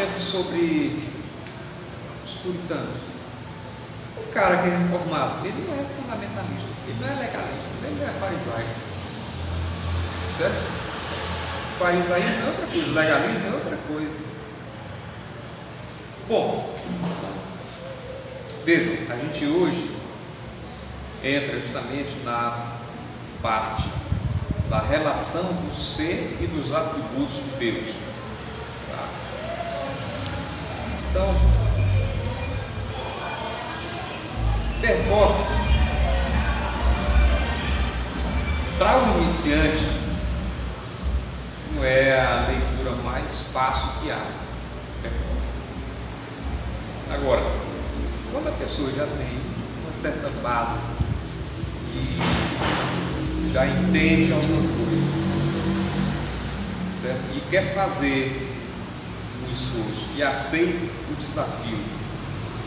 pensa sobre os puritanos? O cara que é reformado, ele não é fundamentalista, ele não é legalista, ele não é farisaico. Certo? Farisaísmo é outra coisa, legalismo é outra coisa. Bom, vejam, a gente hoje entra justamente na parte da relação do ser e dos atributos de Deus. Tá? Então, percorre para o iniciante, não é a leitura mais fácil que há. Agora, quando a pessoa já tem uma certa base e já entende alguma coisa, certo? E quer fazer um esforço e aceita o desafio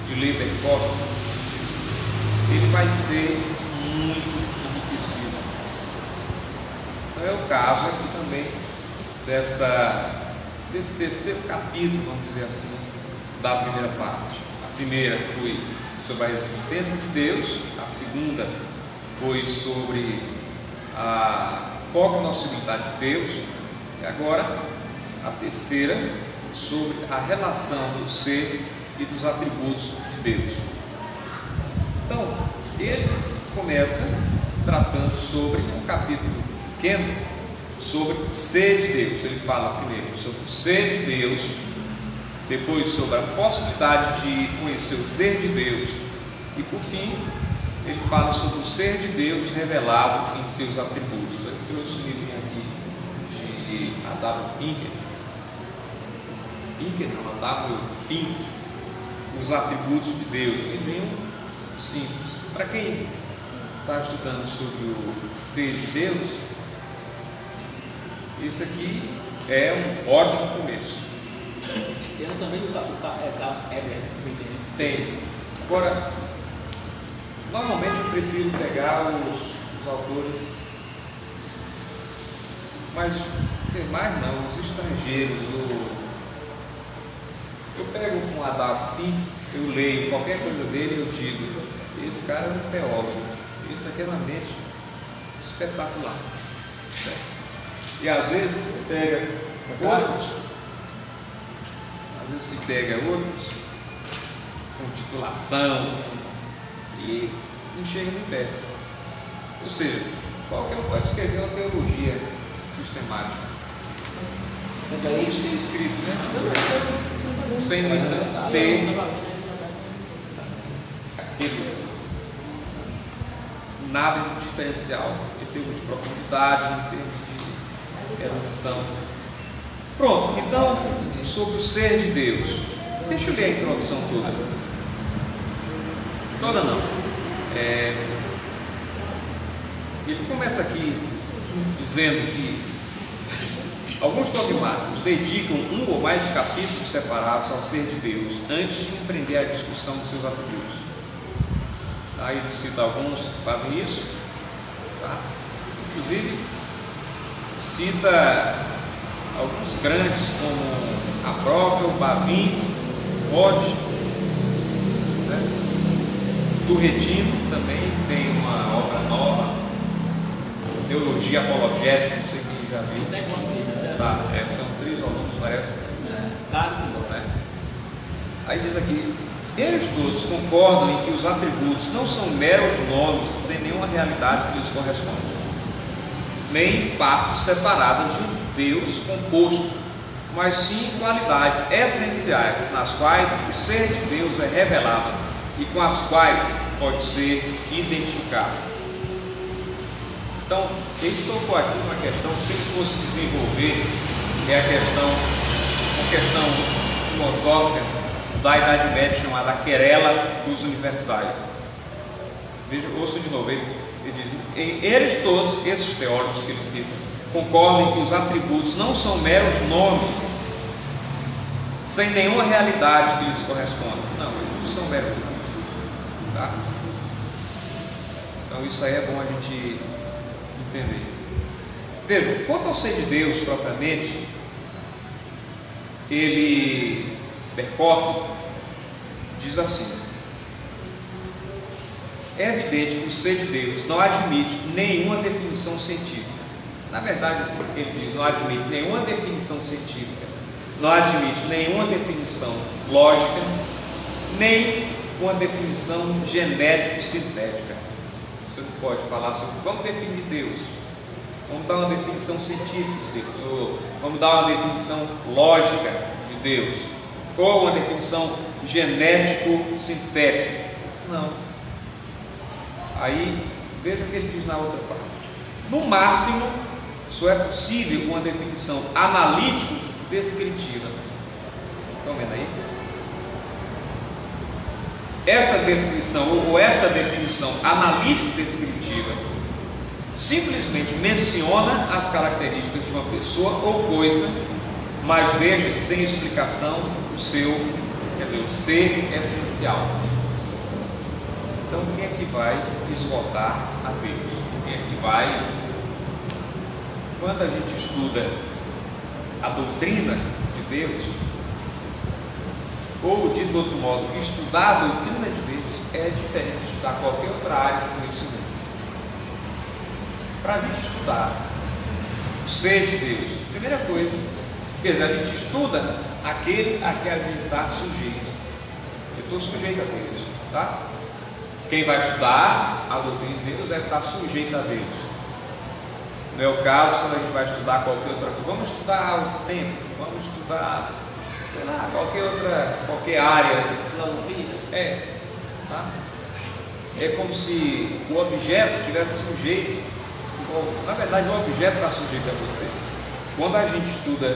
de ler Bercoff, ele vai ser muito enriquecido. Então é o caso aqui também desse terceiro capítulo, vamos dizer assim, da primeira parte. A primeira foi sobre a existência de Deus, a segunda foi sobre a cognoscibilidade de Deus, e agora a terceira sobre a relação do ser e dos atributos de Deus. Então, ele começa tratando sobre um capítulo pequeno sobre o ser de Deus. Ele fala primeiro sobre o ser de Deus, depois sobre a possibilidade de conhecer o ser de Deus, e por fim ele fala sobre o ser de Deus revelado em seus atributos. Eu trouxe um livrinho aqui de A.W. Pink, Os Atributos de Deus. Um livrinho simples. Para quem está estudando sobre o ser de Deus, esse aqui é um ótimo começo. Tem também o Carlos Eber, tem. Agora, normalmente eu prefiro pegar os autores, mas tem mais não, os estrangeiros. Eu pego um A.W. Pink, eu leio qualquer coisa dele e eu digo, esse cara é um teólogo, isso aqui é uma mente espetacular. E às vezes se pega outros, com titulação e não chega nem perto. Ou seja, qualquer um pode escrever uma teologia sistemática. Muitos têm escrito, né? Sem, no entanto, ter aqueles nada de diferencial em termos de profundidade, em termos de erudição. Pronto, então, sobre o ser de Deus. Deixa eu ler a introdução toda. Toda não. Ele começa aqui dizendo que alguns dogmáticos dedicam um ou mais capítulos separados ao ser de Deus antes de empreender a discussão dos seus atributos. Aí ele cita alguns que fazem isso, tá? Inclusive cita alguns grandes como a própria, o Babin, Rod, do Retino também tem uma obra nova, Teologia Apologética, não sei quem já viu. Tá, são 3 volumes, parece. Aí diz aqui, eles todos concordam em que os atributos não são meros nomes sem nenhuma realidade que lhes corresponde, nem partes separadas de um Deus composto, mas sim qualidades essenciais nas quais o ser de Deus é revelado e com as quais pode ser identificado. Então, ele tocou aqui uma questão que, se ele fosse desenvolver, é uma questão filosófica da Idade Média chamada querela dos universais. Veja, ouço de novo, ele diz, eles todos, esses teólogos que ele cita, concordam que os atributos não são meros nomes, sem nenhuma realidade que lhes corresponda. Não, eles não são meros nomes. Tá? Então isso aí é bom a gente entender. Veja, quanto ao ser de Deus propriamente, ele Berkhoff diz assim: é evidente que o ser de Deus não admite nenhuma definição científica. Na verdade, ele diz, não admite nenhuma definição científica, não admite nenhuma definição lógica, nem uma definição genético-sintética. Você não pode falar sobre, vamos definir Deus, vamos dar uma definição científica de Deus, ou vamos dar uma definição lógica de Deus, ou uma definição genético-sintética. Isso não. Aí, veja o que ele diz na outra parte. No máximo, só é possível uma definição analítico-descritiva. Estão vendo aí? Essa descrição, ou essa definição analítico-descritiva, simplesmente menciona as características de uma pessoa ou coisa, mas deixa sem explicação o seu, quer dizer, o ser essencial. Então, quem é que vai esgotar a Deus? Quem é que vai? Quando a gente estuda a doutrina de Deus, ou de outro modo, estudar a doutrina de Deus é diferente de estudar qualquer outra área do conhecimento. Para a gente estudar o ser de Deus, primeira coisa, quer dizer, a gente estuda aquele a que a gente está sujeito. Eu estou sujeito a Deus, tá? Quem vai estudar a doutrina de Deus deve estar sujeito a Deus. Não é o caso quando a gente vai estudar qualquer outra coisa. Vamos estudar o tempo, vamos estudar, sei lá, qualquer área. Filosofia. Tá? É como se o objeto estivesse sujeito. Na verdade, o objeto está sujeito a você. Quando a gente estuda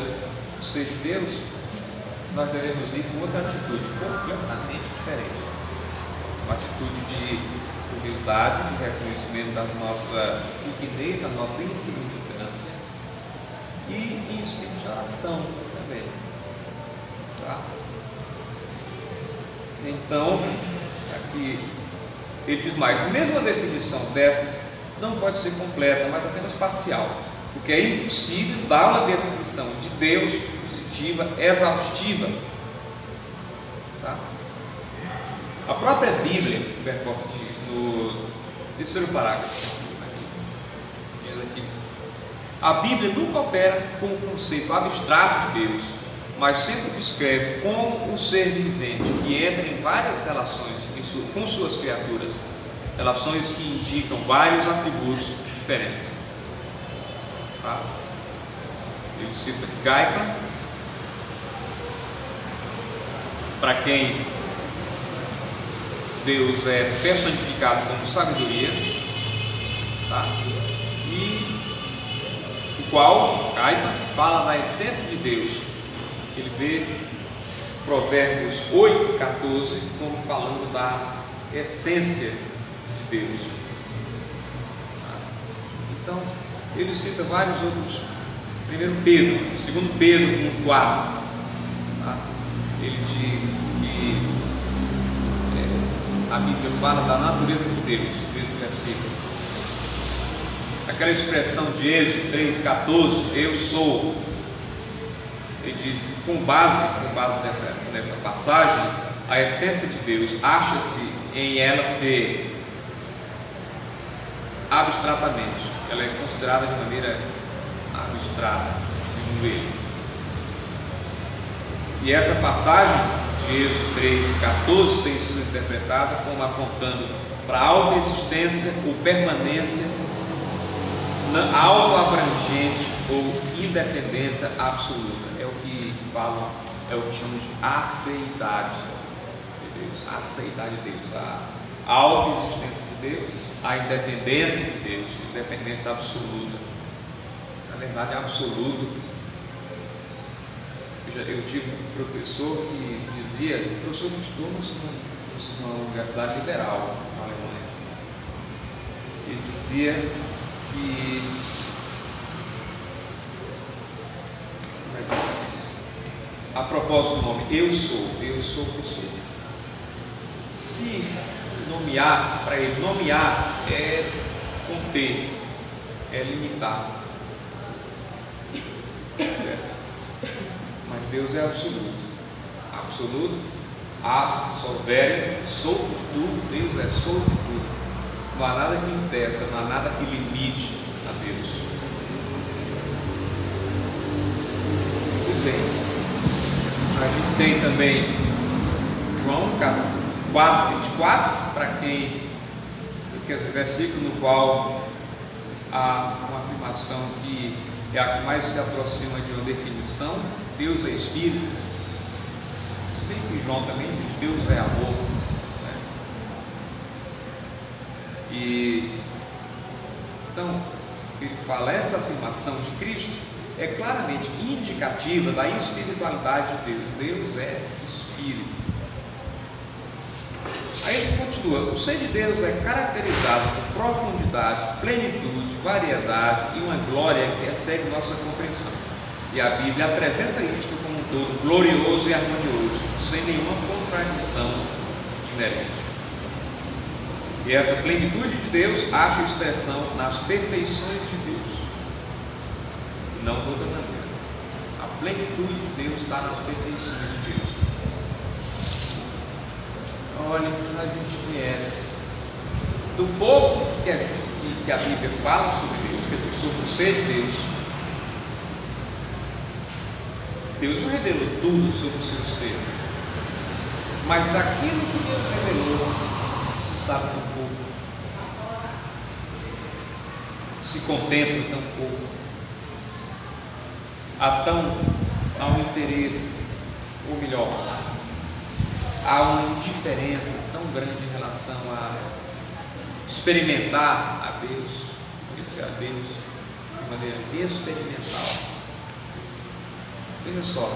o ser de Deus, nós devemos ir com outra atitude completamente diferente. Uma atitude de humildade, de reconhecimento da nossa pequenez, da nossa insignificância, e em espírito de oração também. Tá? Então, aqui ele diz mais: mesmo a definição dessas não pode ser completa, mas apenas parcial, porque é impossível dar uma descrição de Deus positiva, exaustiva. Tá? A própria Bíblia, o Berkhoff diz no terceiro parágrafo, diz aqui: a Bíblia nunca opera com o conceito abstrato de Deus, mas sempre descreve como o ser vivente que entra em várias relações com suas criaturas, relações que indicam vários atributos diferentes. Tá? Eu cito Gaiman, para quem Deus é personificado como sabedoria, tá? E o qual Gaiman fala da essência de Deus. Ele vê Provérbios 8:14 como falando da essência de Deus. Tá? Então, ele cita vários outros. Primeiro Pedro, segundo Pedro 1:4, tá? Ele diz que a Bíblia fala da natureza de Deus, nesse versículo. Aquela expressão de Êxodo 3:14, eu sou. Ele diz que com base nessa passagem, a essência de Deus acha-se em ela ser abstratamente, ela é considerada de maneira abstrata, segundo ele. E essa passagem de Êxodo 3:14 tem sido interpretada como apontando para a autoexistência ou permanência autoabrangente ou independência absoluta. É o que falam, é o que chamam de aceidade de Deus. A aceidade de Deus, a autoexistência de Deus, a independência de Deus, independência absoluta. Na verdade, absoluto. Eu tive um professor que dizia, professor que estudou numa universidade liberal na Alemanha. Ele dizia que, como é que se diz? A propósito do nome, eu sou pessoa. Se nomear, para ele, nomear é conter, é limitar, certo? Mas Deus é absoluto. absoluto, absolvério, solto de tudo. Deus é solto de tudo. Não há nada que impeça, não há nada que limite a Deus. Pois bem, a gente tem também João 4:24, para quem quer dizer, versículo no qual há uma afirmação que é a que mais se aproxima de uma definição: Deus é Espírito. Se bem que João também diz Deus é amor, né? E então ele fala, essa afirmação de Cristo é claramente indicativa da espiritualidade de Deus. Deus é Espírito. Aí ele continua: o ser de Deus é caracterizado por profundidade, plenitude, variedade e uma glória que excede nossa compreensão. E a Bíblia apresenta isto como um todo glorioso e harmonioso, sem nenhuma contradição inerente. E essa plenitude de Deus acha expressão nas perfeições de Deus, não de outra maneira. A plenitude de Deus está nas perfeições de Deus. Olha, a gente conhece do pouco que a Bíblia fala sobre Deus, quer dizer, sobre o ser de Deus. Deus não revelou tudo sobre o seu ser, mas daquilo que Deus revelou se sabe tão pouco, se contempla tão pouco. Há um interesse, ou melhor, há uma indiferença tão grande em relação a experimentar a Deus, conhecer a Deus de maneira experimental. Veja só,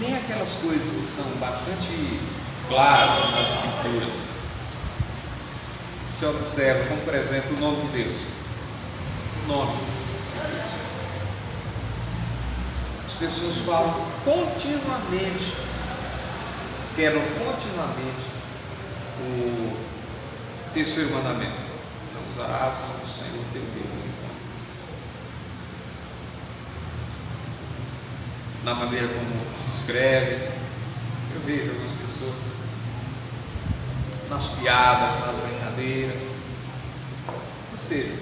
nem aquelas coisas que são bastante claras nas Escrituras se observa, como por exemplo o nome de Deus. O nome de Deus. As pessoas falam continuamente, quebram continuamente o terceiro mandamento: não usarás o nome do Senhor teu Deus. Na maneira como se escreve, eu vejo algumas pessoas nas piadas, nas brincadeiras. Ou seja,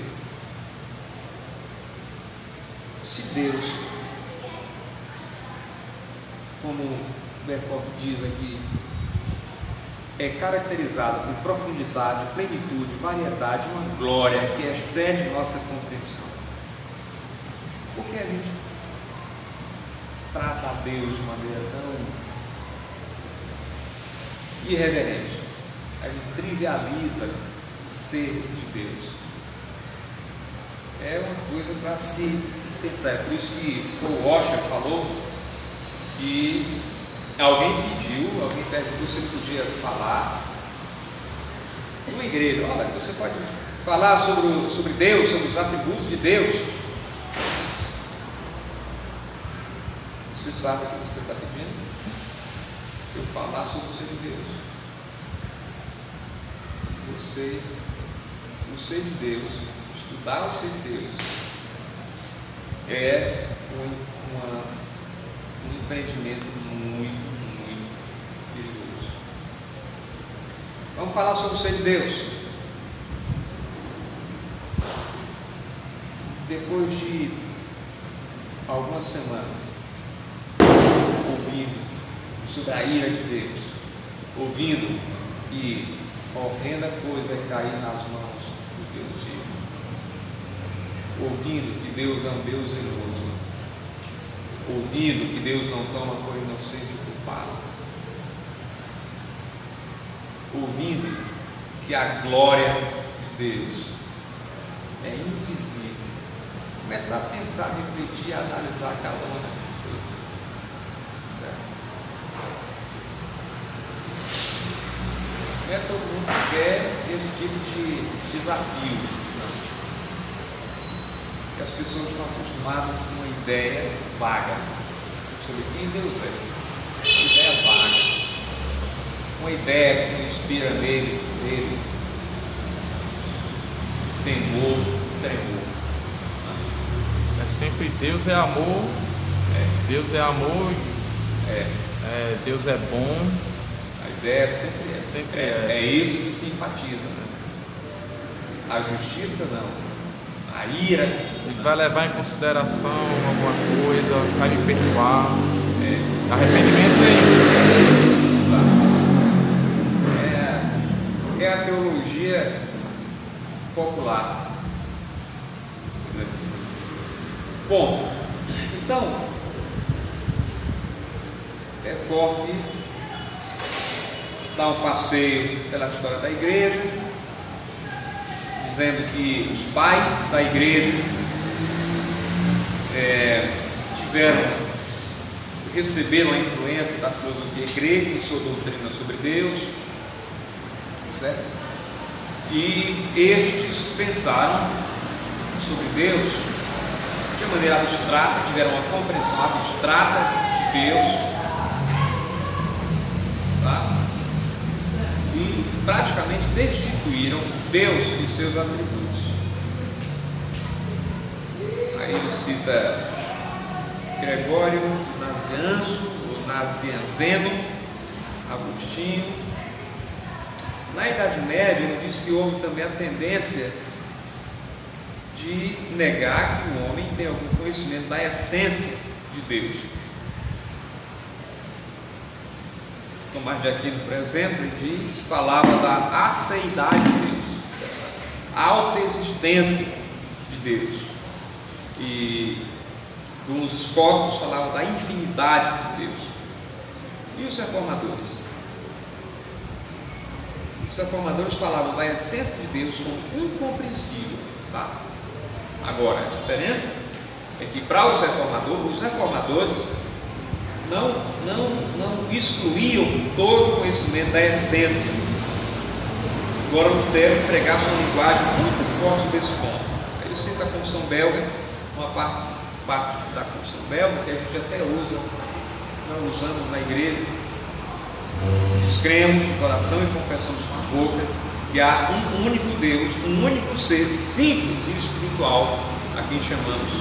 se Deus, como o Berkoff diz aqui, é caracterizado por profundidade, plenitude, variedade, uma glória que excede nossa compreensão, por que a gente trata a Deus de maneira tão irreverente? A gente trivializa o ser de Deus. É uma coisa para se pensar. É por isso que o Washer falou que alguém perguntou se ele podia falar numa igreja. Olha, você pode falar sobre Deus, sobre os atributos de Deus. Você sabe o que você está pedindo? Se eu falar sobre o ser de Deus, o ser de Deus, estudar o ser de Deus, é um empreendimento muito perigoso. Vamos falar sobre o ser de Deus. Depois de algumas semanas ouvindo sobre a ira de Deus, ouvindo que horrenda coisa é cair nas mãos do Deus vivo, ouvindo que Deus é um Deus zeloso, ouvindo que Deus não toma por inocente o culpado, ouvindo que a glória de Deus é indizível, começar a pensar, refletir, analisar cada uma dessas coisas, certo? Não é todo mundo que quer esse tipo de desafio, não. E as pessoas estão acostumadas com uma ideia vaga sobre quem Deus é, uma ideia vaga, uma ideia que inspira neles temor, tremor. É sempre Deus é amor, Deus é amor. Deus é bom. A ideia é isso que se enfatiza, né? A justiça não, a ira. Ele vai levar em consideração alguma coisa, vai me perdoar. Arrependimento é isso. Exato. É a teologia popular. Bom, então, Koff dá um passeio pela história da igreja, dizendo que os pais da igreja receberam a influência da filosofia grega em sua doutrina sobre Deus, certo? E estes pensaram sobre Deus de maneira abstrata, tiveram uma compreensão abstrata de Deus, tá? E praticamente destituíram Deus de seus atributos. Aí ele cita Gregório Nazianzo, ou Nazianzeno, Agostinho. Na Idade Média, ele diz que houve também a tendência de negar que o homem tem algum conhecimento da essência de Deus. Tomás de Aquino, por exemplo, ele falava da aceidade de Deus, dessa autoexistência de Deus. E os escóticos falavam da infinidade de Deus. E os reformadores? Os reformadores falavam da essência de Deus como incompreensível, tá? Agora, a diferença é que para os reformadores não excluíam todo o conhecimento da essência. Agora Lutero pregava uma linguagem muito forte desse ponto. Ele cita a Confissão Belga, uma parte da Confissão Belga que a gente até usa, nós usamos na igreja. Cremos de coração e confessamos com a boca que há um único Deus, um único ser simples e espiritual, a quem chamamos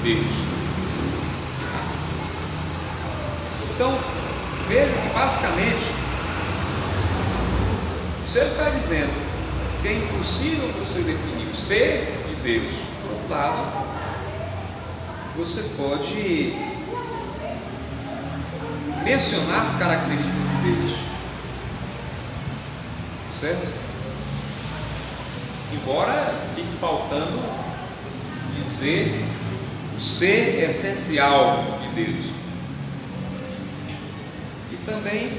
Deus. Então, veja que basicamente, se ele está dizendo que é impossível você definir o ser de Deus, por outro lado, você pode mencionar as características de Deus, certo? Embora fique faltando dizer o ser essencial de Deus. E também,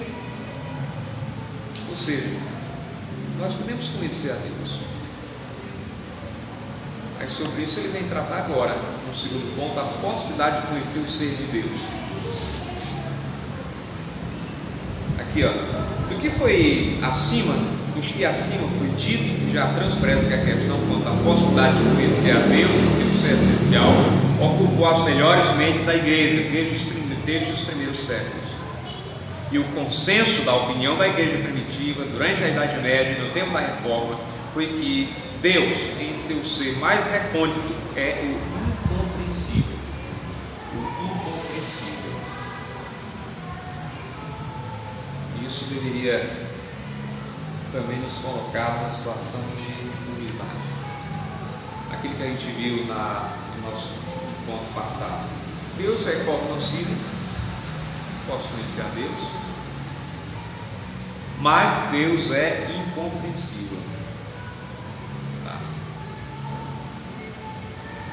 ou seja, nós podemos conhecer a Deus. Aí sobre isso ele vem tratar agora, no segundo ponto, a possibilidade de conhecer o ser de Deus. Aqui, ó, do que foi acima, do que acima foi dito, já transparece que a questão quanto à possibilidade de conhecer a Deus e seu ser essencial ocupou as melhores mentes da igreja desde os primeiros séculos. E o consenso da opinião da igreja primitiva durante a Idade Média e no tempo da Reforma foi que Deus, em seu ser mais recôndito, é o incompreensível. O incompreensível. Isso deveria também nos colocar numa situação de humildade. Aquilo que a gente viu no nosso ponto passado. Deus é cognoscível, posso conhecer a Deus, mas Deus é incompreensível. Tá?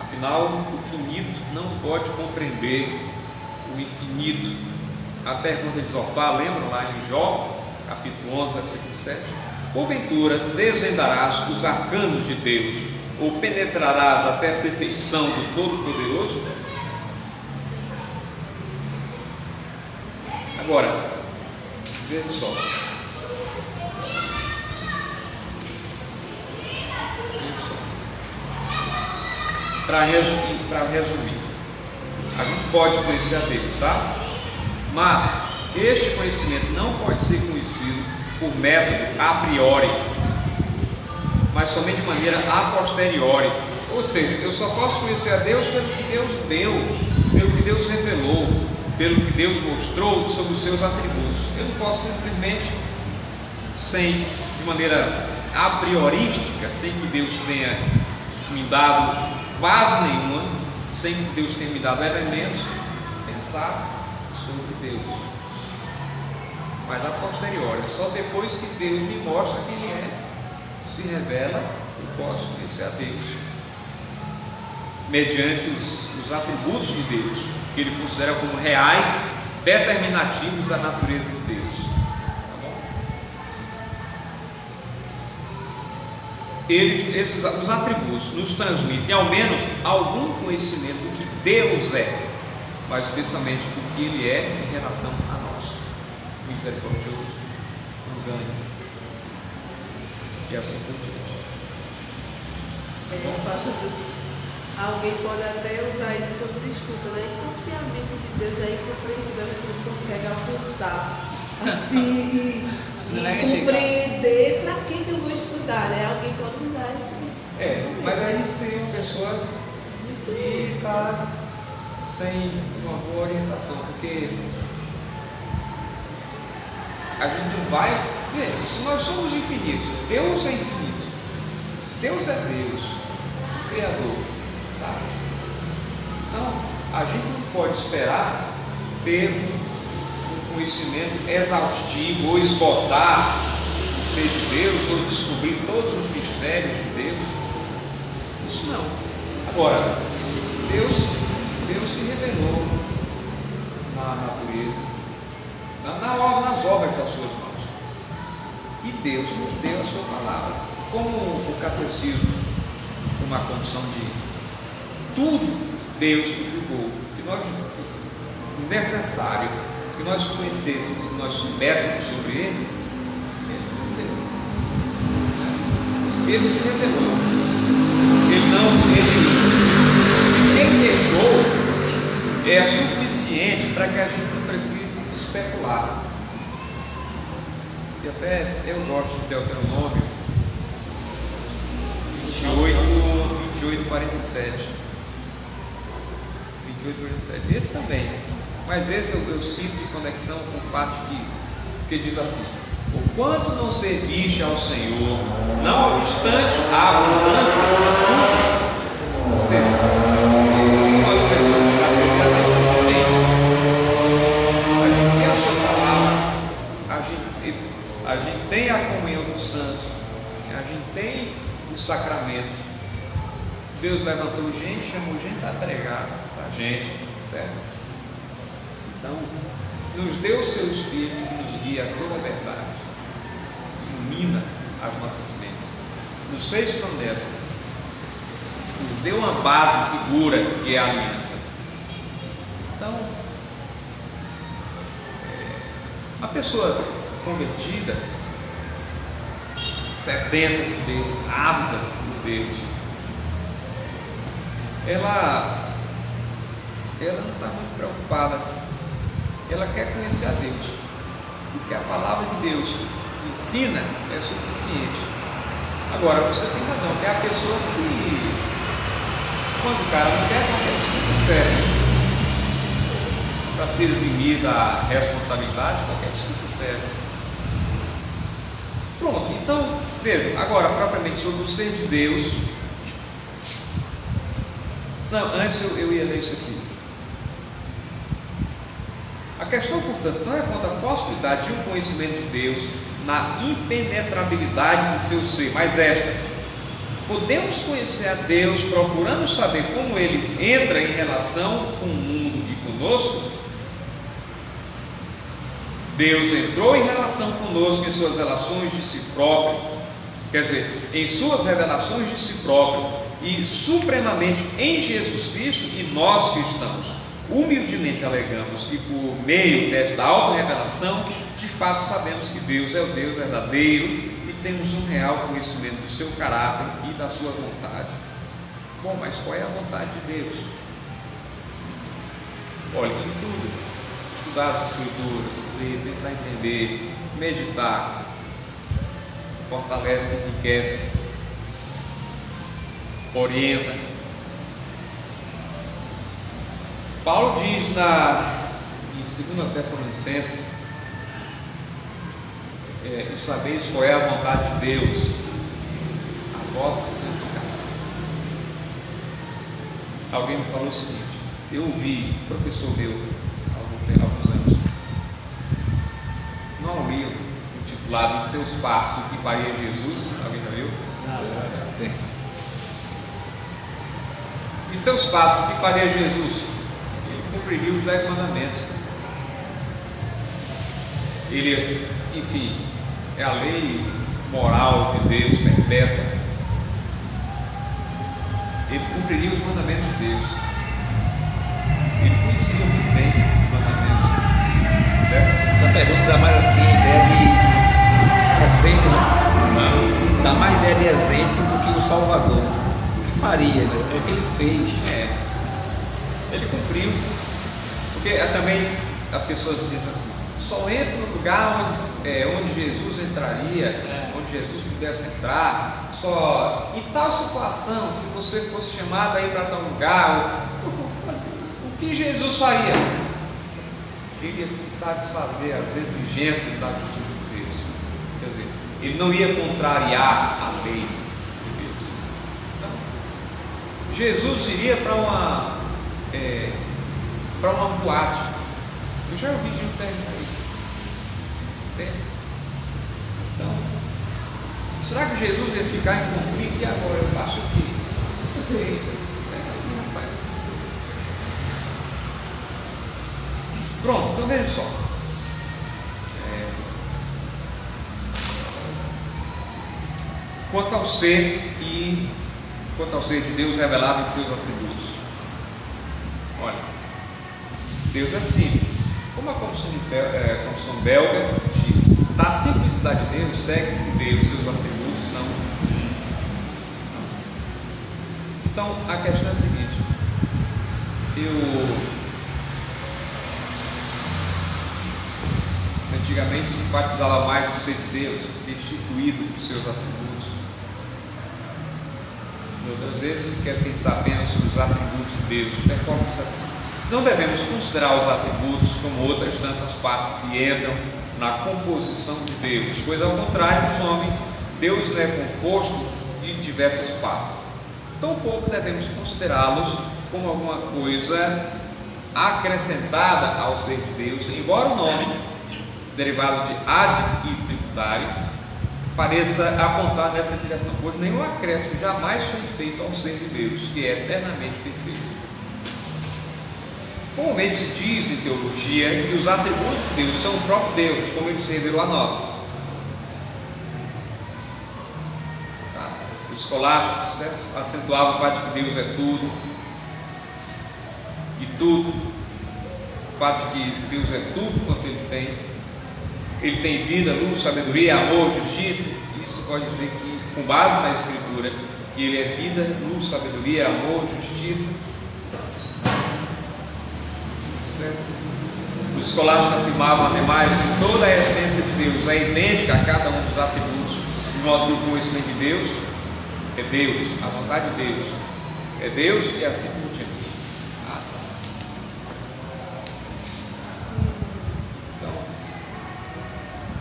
Afinal, o finito não pode compreender o infinito. Até quando ele só fala, lembram lá em Jó, capítulo 11, versículo 7? Porventura desvendarás os arcanos de Deus, ou penetrarás até a perfeição do Todo-Poderoso? Agora, veja só. Veja só. Para resumir, a gente pode conhecer a Deus, tá? Mas este conhecimento não pode ser conhecido por método a priori, mas somente de maneira a posteriori. Ou seja, eu só posso conhecer a Deus pelo que Deus deu, pelo que Deus revelou. pelo que Deus mostrou sobre os seus atributos. Eu não posso simplesmente, de maneira a priorística, sem que Deus tenha me dado base nenhuma, sem que Deus tenha me dado elementos, pensar sobre Deus. Mas a posteriori, só depois que Deus me mostra quem Ele é, se revela, eu posso conhecer a Deus, mediante os atributos de Deus, que Ele considera como reais, determinativos da natureza de Deus. Tá bom? Os atributos nos transmitem ao menos algum conhecimento do que Deus é, mas especialmente do que Ele é em relação a nós. Misericordioso, orgânico e assim por diante. Pastor, alguém pode até usar isso como desculpa, né? Então, se a mente de Deus é incompreensível, a gente não consegue alcançar assim e compreender, para que eu vou estudar, né? Alguém pode usar isso. Mas aí seria uma pessoa que está sem uma boa orientação, porque a gente não vai ver, se nós somos infinitos, Deus é infinito, Deus é Deus, o Criador, tá? Então, a gente não pode esperar ter um conhecimento exaustivo ou esgotar o ser de Deus ou descobrir todos os mistérios de Deus. Isso não. Agora, Deus se revelou na natureza, nas obras das suas mãos, e Deus nos deu a sua palavra, como o catecismo, uma condição diz: tudo Deus nos julgou, que nós necessário que nós conhecêssemos, que nós soubéssemos sobre Ele, Ele se revelou. Quem deixou é suficiente para que a gente não precise especular. E até eu gosto de Deuteronômio 28, 47. Esse também, mas esse eu cito em conexão com o fato que diz assim: o quanto não serviste ao Senhor, não obstante a abundância de tudo, ou seja, nós precisamos servir a gente tem a sua palavra, a gente tem a comunhão dos santos, a gente tem os sacramentos. Deus levantou gente, chamou gente a pregar para a gente, certo? Então, nos deu o seu Espírito que nos guia a toda a verdade, ilumina as nossas mentes, nos fez promessas, nos deu uma base segura que é a aliança. Então, a pessoa convertida, sedenta de Deus, ávida por Deus, ela não está muito preocupada, ela quer conhecer a Deus, porque a palavra de Deus ensina é suficiente. Agora, você tem razão, que há pessoas que, quando o cara não quer, qualquer desculpa serve, para se eximir da responsabilidade, qualquer desculpa serve. Pronto, então, veja, agora propriamente sobre o ser de Deus. Não, antes eu ia ler isso aqui. A questão, portanto, não é quanto à possibilidade de um conhecimento de Deus na impenetrabilidade do seu ser, mas esta: podemos conhecer a Deus procurando saber como Ele entra em relação com o mundo e conosco? Deus entrou em relação conosco em suas relações de si próprio, quer dizer, em suas revelações de si próprio, e supremamente em Jesus Cristo, e nós cristãos humildemente alegamos que por meio desta auto-revelação, de fato sabemos que Deus é o Deus verdadeiro e temos um real conhecimento do seu caráter e da sua vontade. Bom, mas qual é a vontade de Deus? Olha, em tudo, estudar as Escrituras, ler, tentar entender, meditar, fortalece, enriquece, orienta. Paulo diz 2 Tessalonicenses, e sabeis qual é a vontade de Deus, a vossa santificação. Alguém me falou o seguinte: eu ouvi professor meu há alguns anos, não li intitulado Em Seus Passos, o que faria Jesus. Alguém já viu? Sim. Em seus passos, o que faria Jesus? Ele cumpriria os 10 mandamentos. Ele, enfim, é a lei moral de Deus perpétua. Ele cumpriria os mandamentos de Deus. Ele conhecia muito bem os mandamentos. Certo? Essa pergunta dá mais assim ideia de exemplo, né? Dá mais ideia de exemplo do que o Salvador. O que faria, né? É o que ele fez. Ele cumpriu. Porque também as pessoas dizem assim: só entra no lugar onde Jesus entraria, onde Jesus pudesse entrar, só em tal situação, se você fosse chamado a ir para tal lugar, o que Jesus faria? Ele ia satisfazer as exigências da justiça de Deus. Quer dizer, ele não ia contrariar a lei de Deus. Então, Jesus iria para uma boate. Eu já ouvi gente perguntar isso. Entende? Então, será que Jesus ia ficar em conflito? E agora eu faço o quê? Rapaz. Pronto, então veja só. Quanto ao ser de Deus revelado em seus atributos. Olha, Deus é simples. Como a Comissão Belga diz, da simplicidade de Deus, segue-se que Deus e seus atributos são. Então, a questão é a seguinte: antigamente se enfatizava mais o ser de Deus, destituído dos seus atributos. Outras vezes se quer pensar apenas sobre os atributos de Deus. Performance assim: não devemos considerar os atributos como outras tantas partes que entram na composição de Deus, pois ao contrário dos homens, Deus não é composto de diversas partes. Tampouco devemos considerá-los como alguma coisa acrescentada ao ser de Deus, embora o nome, derivado de ad e tributário, pareça apontar nessa direção, pois nenhum acréscimo jamais foi feito ao ser de Deus, que é eternamente perfeito. Comumente se diz em teologia que os atributos de Deus são o próprio Deus, como ele se revelou a nós. Os escolásticos, certo, acentuavam o fato de que Deus é tudo e tudo, o fato de que Deus é tudo quanto ele tem. Ele tem vida, luz, sabedoria, amor, justiça. Isso pode dizer que, com base na Escritura, que ele é vida, luz, sabedoria, amor, justiça. Certo? Os escolásticos afirmavam, ademais, que toda a essência de Deus é idêntica a cada um dos atributos, de modo que o conhecimento de Deus é Deus, a vontade de Deus é Deus e assim por diante.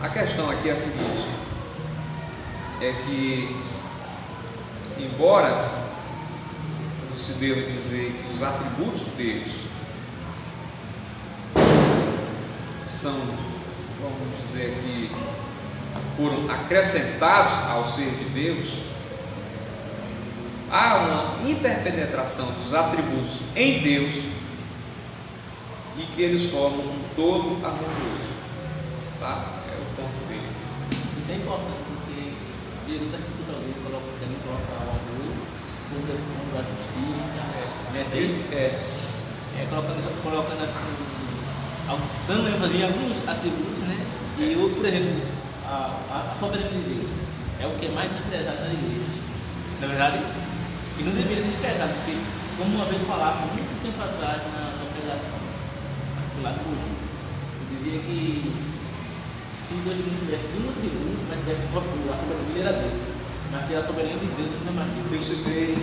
A questão aqui é a seguinte: é que, embora não se deva dizer que os atributos de Deus são, vamos dizer aqui, foram acrescentados ao ser de Deus, há uma interpenetração dos atributos em Deus e que eles formam um todo harmonioso. Tá? Isso é importante, porque Jesus aqui talvez também coloca o amor sobre o mundo da justiça, colocando assim, dando ênfase em alguns atributos, né? E eu, por exemplo, a soberania de Deus é o que é mais desprezado na igreja, na verdade, e não deveria ser desprezado, porque, como uma vez falasse muito tempo atrás na pregação, lá no Mogi, eu dizia que se Deus não tivesse nenhum atributo, mas tivesse só a soberania era Deus, mas ter a soberania de Deus não é mais Deus. Eu citei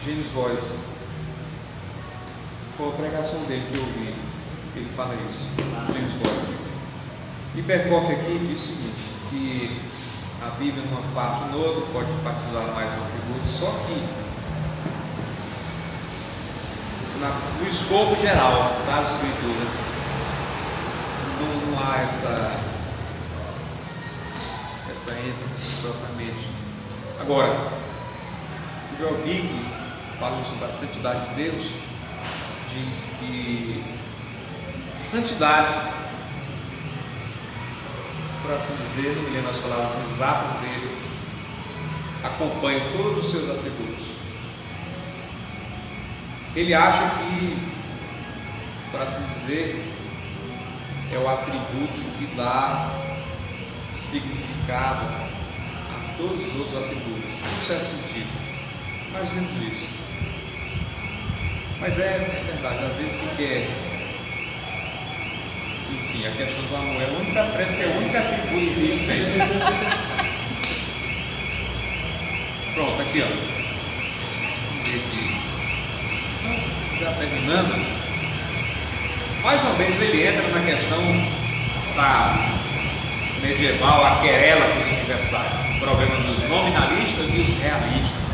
James Boyce, foi a pregação dele que eu ouvi. Ele fala isso. James Boyce. E Berkhoff aqui diz o seguinte, que a Bíblia numa parte ou no outro pode enfatizar mais um atributo, só que no escopo geral das Escrituras não há essa ênfase propriamente. Agora, o Joel Bick, falando sobre a santidade de Deus, diz que santidade, por assim dizer, não me lembro as palavras exatas dele, acompanha todos os seus atributos. Ele acha que, por assim dizer, é o atributo que dá significado a todos os outros atributos, num certo sentido, mais ou menos isso. Mas é verdade, às vezes se quer, enfim, a questão do amor parece que é o único atributo que existe aí. Pronto, aqui ó, vamos ver aqui, então, já terminando, mais ou menos ele entra na questão da medieval, a querela dos universais, o problema dos nominalistas e os realistas.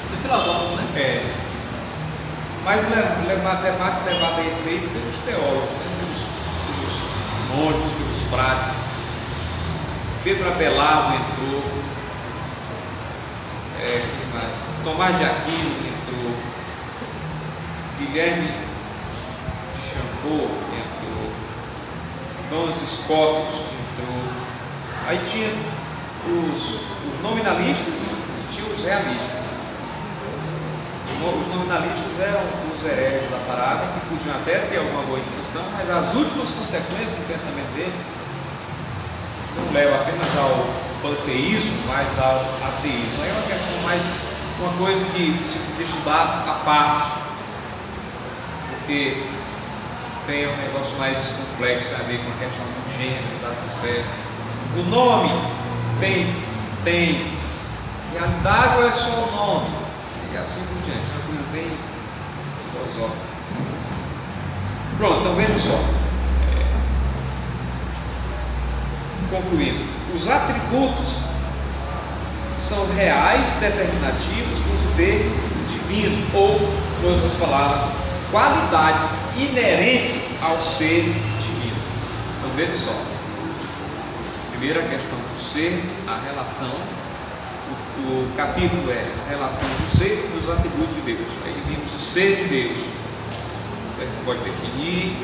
Isso é filosófico, né? Mas debate levado a efeito pelos teólogos, pelos monges, pelos frades. Pedro Abelardo entrou, quem mais? Tomás de Aquino entrou, Guilherme de Chambord entrou, Dons Scotus entrou. Aí tinha os nominalistas e tinha os realistas. Os nominalistas eram os hereges da parada, que podiam até ter alguma boa intenção, mas as últimas consequências do pensamento deles não levam apenas ao panteísmo, mas ao ateísmo. Aí é uma questão mais, uma coisa que se podia estudar à parte, porque tem um negócio mais complexo a ver com a questão do gênero, das espécies. O nome tem realidade ou é só o nome? E assim por diante, uma coisa bem filosófica. Pronto, então veja só. Concluindo, os atributos são reais determinativos do ser divino, ou, em outras palavras, qualidades inerentes ao ser divino. Então veja só. Primeiro a questão do ser, a relação. O capítulo é a relação do ser e dos atributos de Deus. Aí vimos o ser de Deus. Você pode definir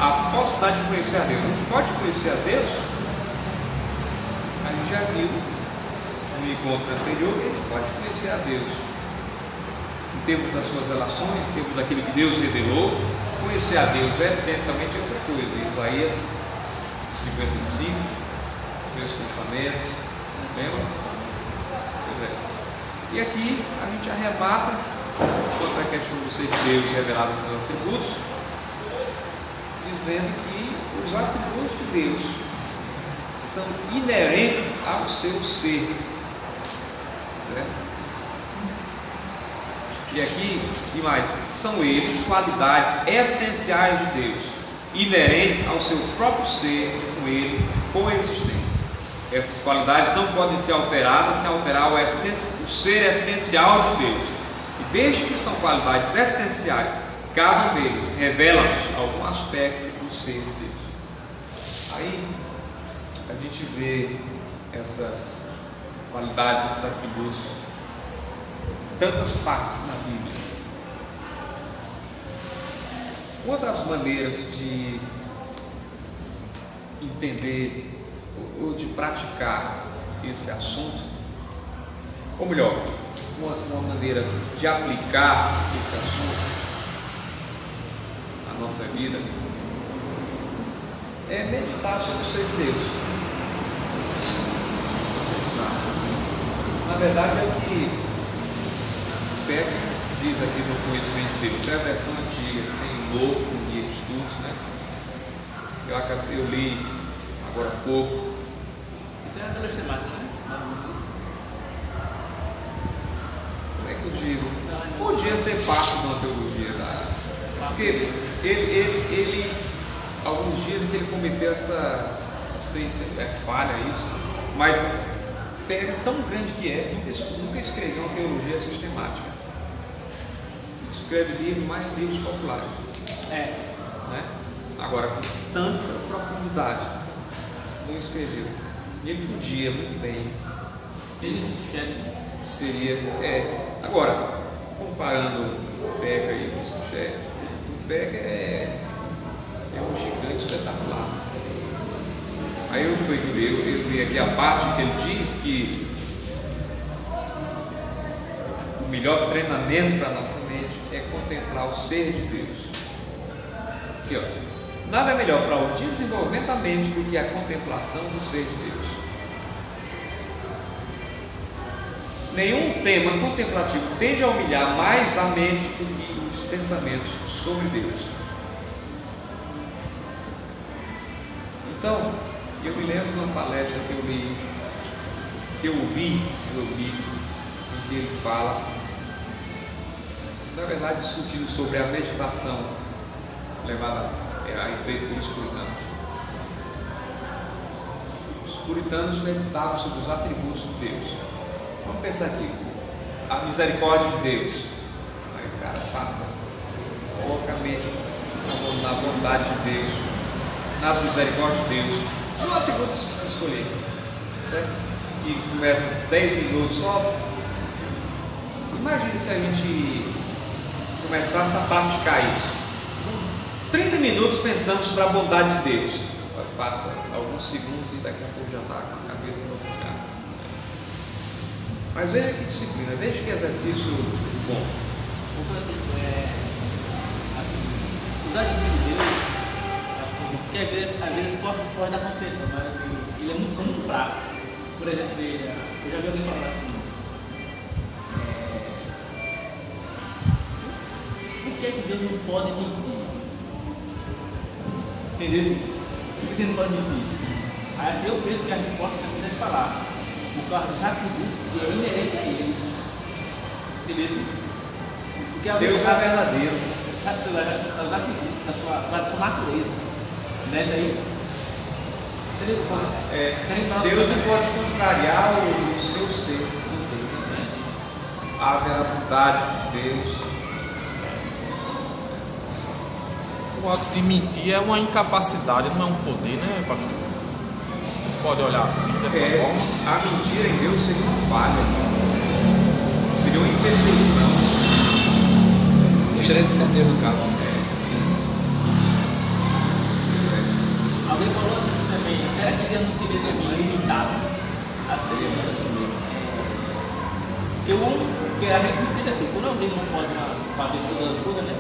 a possibilidade de conhecer a Deus. A gente pode conhecer a Deus? A gente já viu no encontro anterior que a gente pode conhecer a Deus em termos das suas relações, em termos daquilo que Deus revelou. Conhecer a Deus é essencialmente outra coisa. Isaías 55, meus pensamentos, lembra? E aqui a gente arrebata quanto à questão do ser de Deus e revelar os seus atributos, dizendo que os atributos de Deus são inerentes ao seu ser, certo? E aqui, e mais, são eles qualidades essenciais de Deus, inerentes ao seu próprio ser, com ele coexistentes. Essas qualidades não podem ser alteradas sem alterar o ser essencial de Deus. E desde que são qualidades essenciais, cada um deles revela-nos algum aspecto do ser de Deus. Aí a gente vê essas qualidades, esses atributos, tantas partes na Bíblia. Uma das maneiras de entender ou de praticar esse assunto, ou melhor, uma maneira de aplicar esse assunto à nossa vida é meditar sobre o ser de Deus. Na verdade é o que Peck diz aqui no Conhecimento de Deus. É a versão antiga, tem louco, guia de estudos, né? Eu li agora há pouco. Isso é a teologia, né? é que eu digo? Podia ser parte de uma teologia da área. Porque ele alguns dias que ele cometeu essa, não sei se é falha isso, mas pega tão grande que nunca escreveu uma teologia sistemática. Escreve livros, mais livros populares. Né? Agora, com tanta profundidade, não escreveu. E ele podia muito bem. Seria. Agora, comparando o Becker e o Schuster, o Becker é um gigante espetacular. Aí eu fui ver, eu vi aqui a parte que ele diz que o melhor treinamento para a nossa mente é contemplar o ser de Deus. Aqui, ó. Nada é melhor para o desenvolvimento da mente do que a contemplação do ser de Deus. Nenhum tema contemplativo tende a humilhar mais a mente do que os pensamentos sobre Deus. Então, eu me lembro de uma palestra que eu li, que eu ouvi, em que ele fala, na verdade, discutindo sobre a meditação levada a efeito pelos puritanos. Os puritanos meditavam sobre os atributos de Deus. Vamos pensar aqui, a misericórdia de Deus. Aí o cara passa loucamente na bondade de Deus, nas misericórdias de Deus, os atributos escolhidos, certo? E começa 10 minutos só. Imagine se a gente começasse a praticar isso. 30 minutos pensando sobre a bondade de Deus. Passa alguns segundos e daqui a pouco já está com a cabeça no lugar. Mas veja que disciplina, veja que exercício bom. Os atributos de Deus, assim, porque às vezes foge da compreensão, mas assim, ele é muito prático. Por exemplo, eu já vi alguém falar assim, por que é que Deus não pode mentir? Entendeu? Por que Deus não pode mentir? Aí assim, eu penso que a resposta também deve falar. Por causa dos atributos que é inerente a ele. Entendeu? Porque Deus é verdadeiro. Os atributos da sua natureza. Não é isso aí? Entendeu? Deus não pode contrariar o seu ser. A veracidade de Deus. O ato de mentir é uma incapacidade, não é um poder, né, pastor? Pode olhar assim, dessa forma. A mentira em Deus seria uma falha, seria uma imperfeição. Gostaria de ser Deus no caso. Alguém falou assim também, será que Deus não seria também limitado a ser porque a gente entende assim, quando alguém não pode fazer todas as coisas, né?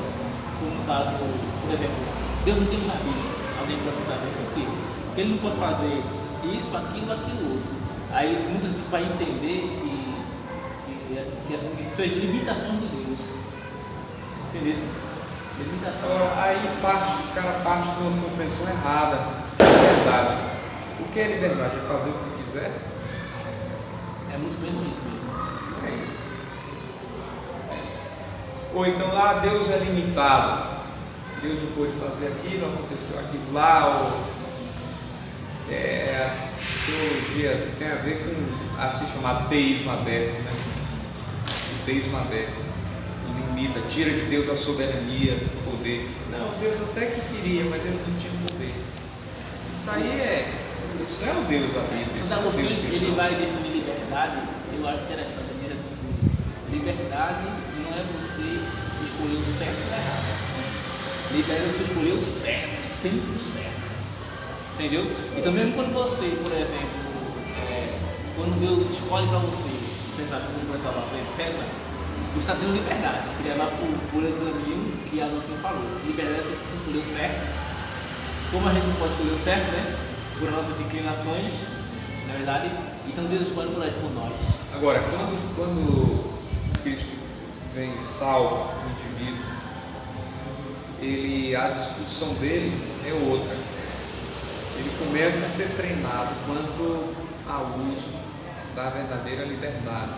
Como no caso, por exemplo, Deus não tem um rabino, alguém para pensar assim, por quê? Porque ele não pode fazer isso, aquilo, outro. Aí muitas vezes vai entender que assim, que são limitações de Deus. Entendeu? Limitação. Aí o cara parte de uma compreensão errada. Liberdade. O que é liberdade? É fazer o que quiser? É muito mesmo isso mesmo. É isso. Ou então, Deus é limitado. Deus não pôde fazer aquilo, aconteceu aquilo lá, ou a teologia tem a ver com assim chamado teísmo aberto, né? O teísmo aberto limita, tira de Deus a soberania, o poder. Não, Deus até que queria, mas ele não tinha poder. Isso é o Deus da Bíblia. Santo Agostinho, ele vai definir liberdade, eu acho interessante, ele diz assim, liberdade não é você escolher o certo ou o errado. Liberdade é você escolher o certo, sempre o certo. Entendeu? Então mesmo quando você, por exemplo, quando Deus escolhe para você, tentar por salvação, etc., você está tendo liberdade, se levar por esse caminho que a Agostinho falou. Liberdade é você escolher o certo. Como a gente não pode escolher o certo, né? Por nossas inclinações, na verdade, então Deus escolhe por nós. Agora, quando Cristo vem salvo o indivíduo, a disposição dele é outra. Ele começa a ser treinado quanto ao uso da verdadeira liberdade.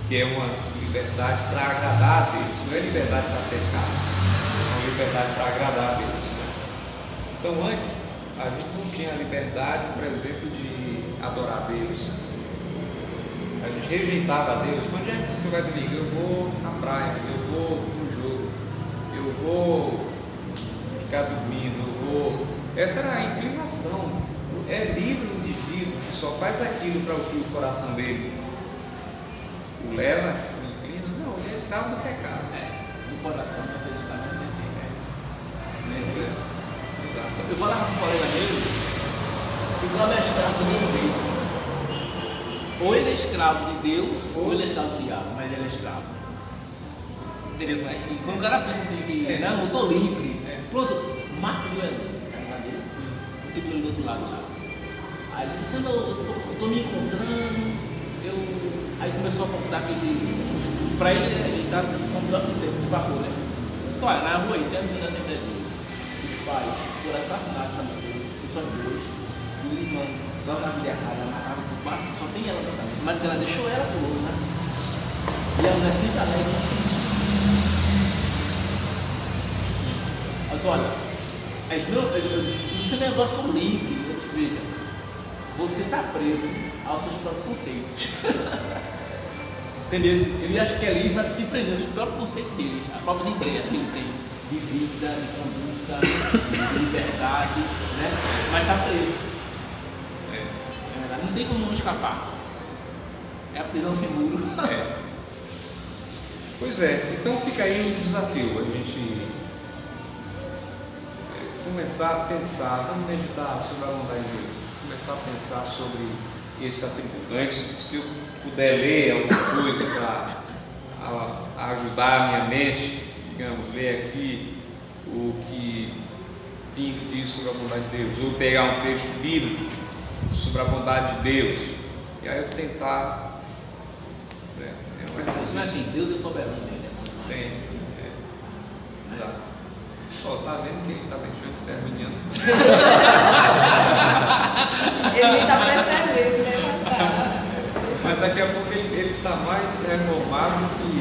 que é uma liberdade para agradar a Deus, não é liberdade para pecar, é uma liberdade para agradar a Deus. Né? Então antes a gente não tinha a liberdade, por exemplo, de adorar a Deus. A gente rejeitava a Deus. Onde é que você vai domingo? Eu vou na praia, eu vou no jogo, eu vou ficar dormindo, eu vou. Essa era a inclinação. É livre o indivíduo que só faz aquilo para o que o coração dele o leva, o inclina. Não, ele é escravo do pecado. O coração é especificamente nesse. Exato. Eu falava com um colega meu que o Cláudio é escravo do mesmo jeito. Ou ele é escravo de Deus, ou ele é escravo do diabo, mas ele é escravo. Entendeu? E quando o cara pensa assim que não, eu estou livre, pronto, mata o duelo. Eu tenho ele do outro lado lá. Aí ele disse, eu estou me encontrando, aí começou a contar aquele. Para ele está se contando o tempo que passou, né? Só na rua aí tem a menina sempre ali. Os pais foram assassinados também, só dois, os irmãos. Lá na vida errada, na casa do pasto, só tem ela no caminho. Mas ela deixou ela por outro, né? E a mulher sempre alegre. Mas olha, você não agora são livres. Eu disse, veja, você está preso aos seus próprios conceitos. Entendeu? Ele acha que é livre, mas se prender aos próprios conceitos dele, as próprias ideias que ele tem de vida, de conduta, de liberdade, né? Mas está preso. Não tem como não escapar. É a prisão sem muro. Pois é, então fica aí um desafio, a gente começar a pensar, vamos meditar sobre a vontade de Deus, começar a pensar sobre esse atributo. Antes, se eu puder ler alguma coisa para ajudar a minha mente, digamos, ler aqui o que Pinto diz sobre a vontade de Deus, ou pegar um texto bíblico sobre a bondade de Deus, e aí eu tentar, né? Não é assim, Deus é soberano, né? Tem, exato. Só tá vendo que ele está deixando de ser arminiano. Ele está percebendo, né? Mas daqui a pouco ele está mais reformado que.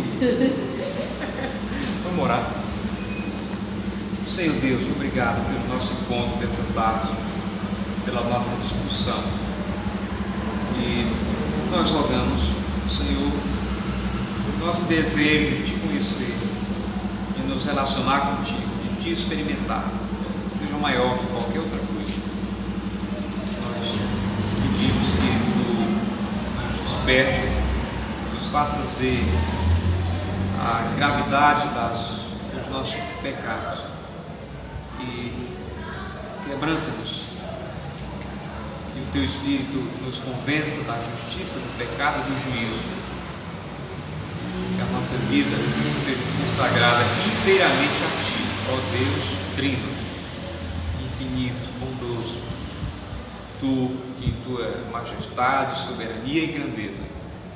Vamos orar. Senhor Deus, obrigado pelo nosso encontro dessa tarde, pela nossa discussão. E nós rogamos, Senhor, o nosso desejo de te conhecer, de nos relacionar contigo, de te experimentar, seja maior que qualquer outra coisa. Nós pedimos que tu nos despertes, nos faças ver a gravidade dos nossos pecados e quebranta-nos. Que o teu Espírito nos convença da justiça, do pecado e do juízo. Que a nossa vida seja consagrada inteiramente a Ti, ó Deus Trino, infinito, bondoso. Tu, em Tua majestade, soberania e grandeza,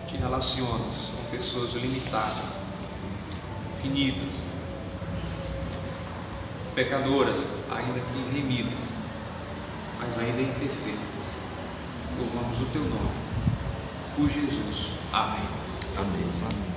te relacionas com pessoas limitadas, finitas, pecadoras, ainda que remidas, mas ainda imperfeitas. Louvamos o Teu nome, por Jesus. Amém. Amém.